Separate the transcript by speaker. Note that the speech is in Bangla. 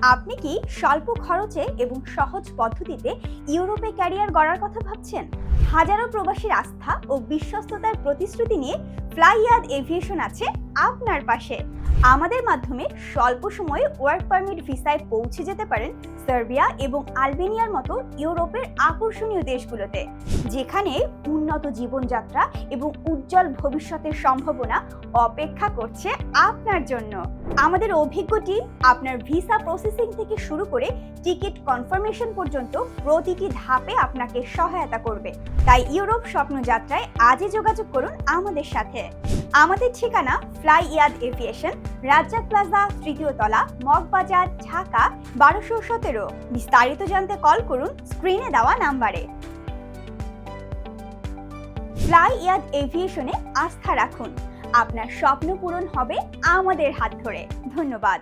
Speaker 1: আপনি কি স্বল্প খরচে এবং সহজ পদ্ধতিতে ইউরোপে ক্যারিয়ার গড়ার কথা ভাবছেন? হাজারো প্রবাসীর আস্থা ও বিশ্বস্ততার প্রতিশ্রুতি নিয়ে ফ্লাইয়াদ এভিয়েশন আছে আপনার পাশে। আমাদের মাধ্যমে স্বল্প সময়ে ওয়ার্ক পারমিট ভিসায় পৌঁছে যেতে পারেন সার্বিয়া এবং আলবেনিয়ার মতো ইউরোপের আকর্ষণীয় দেশগুলোতে, যেখানে উন্নত জীবনযাত্রা এবং উজ্জ্বল ভবিষ্যতের সম্ভাবনা অপেক্ষা করছে আপনার জন্য। আমাদের অভিজ্ঞ টিম আপনার ভিসা প্রসেসিং থেকে শুরু করে টিকিট কনফার্মেশন পর্যন্ত প্রতিটি ধাপে আপনাকে সহায়তা করবে। তাই ইউরোপ স্বপ্নযাত্রায় আজই যোগাযোগ করুন আমাদের সাথে। আমাদের ঠিকানা ফ্লাইয়াদ এভিয়েশন, রাজ্জাক প্লাজা, ৩য় তলা, মগবাজার, ঢাকা ১২১৭। বিস্তারিত জানতে কল করুন স্ক্রিনে দেওয়া নাম্বারে। ফ্লাইয়াদ এভিয়েশনে আস্থা রাখুন, আপনার স্বপ্ন পূরণ হবে আমাদের হাত ধরে। ধন্যবাদ।